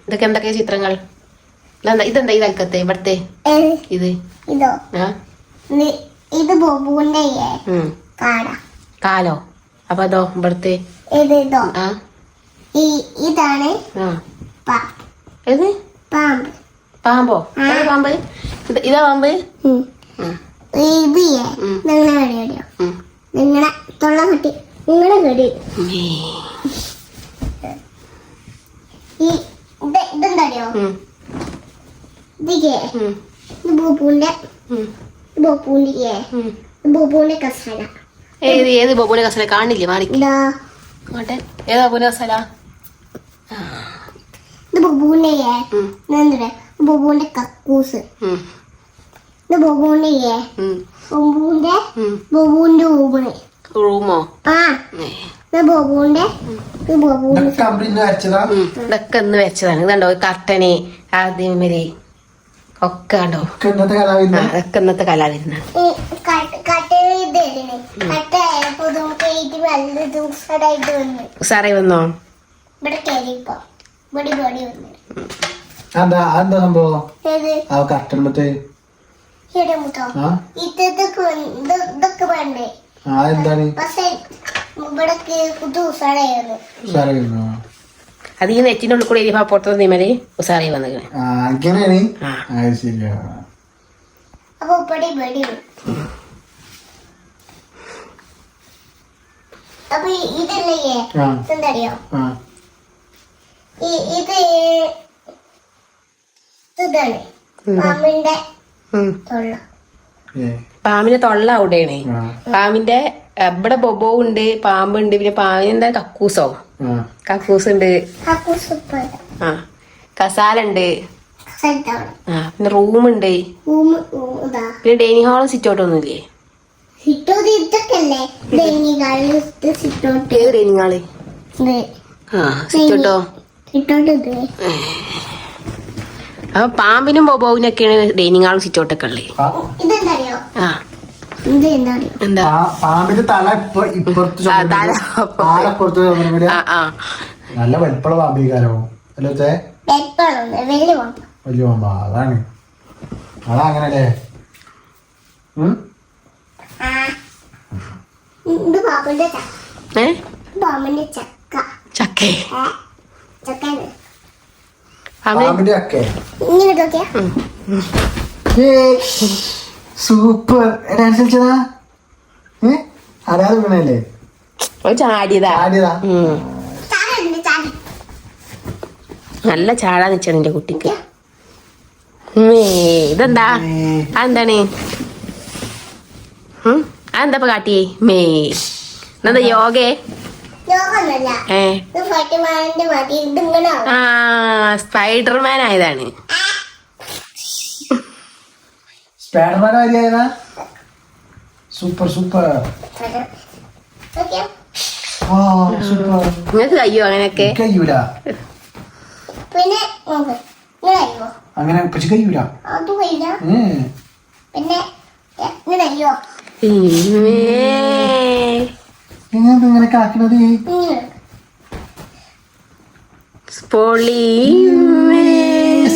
ഇതൊക്കെ എന്തൊക്കെയാ ചിത്രങ്ങൾ? ഇതെന്താ ഈ തൽക്കത്തെ ഇവിടത്തെ ഇത്? ഇത് ബോബുവിന്റെ കാലോ? അപ്പൊ അതോ ഇവിടത്തെ ഇതാണ് പാമ്പ്. പാമ്പോ? പാമ്പ്? ഇതാ പാമ്പ്? നിങ്ങളെ തൊള്ള കെട്ടി നിങ്ങളെ കെടി ഇതെന്തറിയോ? ബോബുവിന്റെ കസാല. ഏത് ബോബുവിന്റെ കസാല? കാണില്ലേ? മാറിക്കോട്ടെ. ഏതാ ബോബുവിന്റെ കസാല? ഇത് ബോബുവിന്റെ ബോബുവിന്റെ കക്കൂസ്. ഇത് ബോബുവിന്റെ റൂമോ? ഇതൊക്കെ ഒന്ന് വെച്ചതാണ്. ഇതുണ്ടോ കർട്ടന് അതേമാതിരി ഒക്കെ ഉണ്ടോ? അതൊക്കെ ഇന്നത്തെ കലാവിരുന്ന. സാറേ വന്നോ? അത് ഈ നെറ്റിന്റെ ഉള്ളിൽ കൂടെ പുറത്തു നീമല് ഉസാറായി വന്നത്. അപ്പൊ ഇതല്ലേ എന്തറിയോ? ഇത് ഇതാണ് പാമ്പിന്റെ തൊള്ള. പാമ്പിന്റെ തൊള്ള അവിടെയാണ്. പാമ്പിന്റെ ഇവിടെ ബൊബോ ഉണ്ട്, പാമ്പുണ്ട്, പിന്നെ പാമ്പിനെന്താ കക്കൂസോ? കക്കൂസ് ഉണ്ട്, കസാല ഉണ്ട്, പിന്നെ റൂമുണ്ട്, പിന്നെ ഡൈനിങ് ഹാളും സിറ്റൗട്ടും ഒന്നുമില്ലേ? ഏത് ഡൈനിങ് ഹാള്? സിറ്റൗട്ടോ? അപ്പൊ പാമ്പിനും ബൊബോവിനൊക്കെയാണ് ഡൈനിങ് ഹാളും സിറ്റൗട്ടൊക്കെ ഉള്ളത്. എന്താ പാമ്പിന്റെ തല ഇപ്പുറത്ത് നല്ല വലിപ്പമുള്ള പാമ്പിക്കാരോ? അല്ലേ വലിയ പാമ്പാ? അതാണ് അതങ്ങനല്ലേ? ചക്കേ? പാമ്പിന്റെ ചക്കേ? Super dance കളിച്ചതാ? അറിയാതെ വീണല്ലേ? ചാടിയതാ. നല്ല ചാടാൻ വെച്ചാണ് എന്റെ കുട്ടിക്ക്. ഇതെന്താ? അതെന്താണ്? അതെന്താ കാട്ടിയേ? എന്താ യോഗേ? സ്പൈഡർമാൻ ആയതാണ്. സ്പൈഡർമാൻ ആയതാ? Super super. നിങ്ങൾക്ക് കഴിയോ അങ്ങനെയൊക്കെ? കഴിയൂല. അങ്ങനെ പക്ഷെ കഴിയൂല. ഇങ്ങനെ കാക്കണത്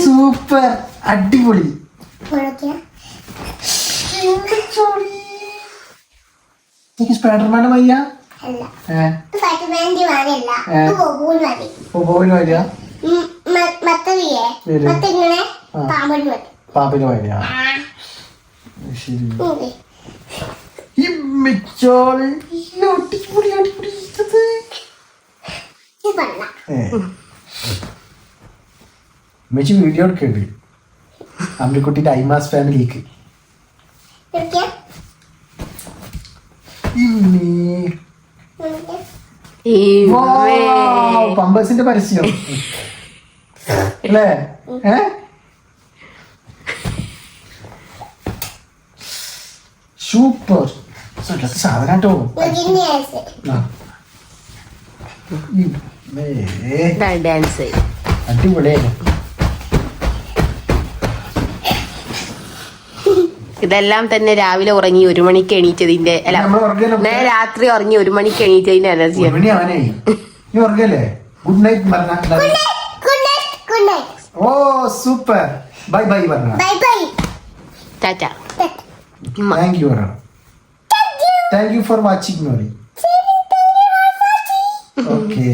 സൂപ്പർ അടിപൊളി. സ്പൈഡർമാന്റെ വയ്യ പാമ്പിന് വയ്യ. ശരി. വീഡിയോ എടുക്കണ്ട് അമ്മിക്കുട്ടി ടൈമാസ് ഫാമിലിക്ക്. പമ്പേഴ്സിന്റെ പരസ്യം അല്ലേ? സൂപ്പർ സാധനാട്ടോ. ഡാൻസ് അടിപൊളിയായിരുന്നു. ഇതെല്ലാം തന്നെ രാവിലെ ഉറങ്ങി 1 മണിക്ക് എണീറ്റതിന്റെ അല്ല രാത്രി ഉറങ്ങി 1 മണിക്ക് എണീറ്റതിന്റെ എനർജിയാണ്. നീ ഉറങ്ങല്ലേ? ഗുഡ് നൈറ്റ് പറഞ്ഞ ഗുഡ് നൈറ്റ് ഗുഡ് നൈറ്റ് ഓ സൂപ്പർ. ബൈ ബൈ പറഞ്ഞ. Bye bye Tata. Thank you പറ. താങ്ക് യു ഫോർ വാച്ചിങ് എന്ന് പറയും. ഓക്കെ.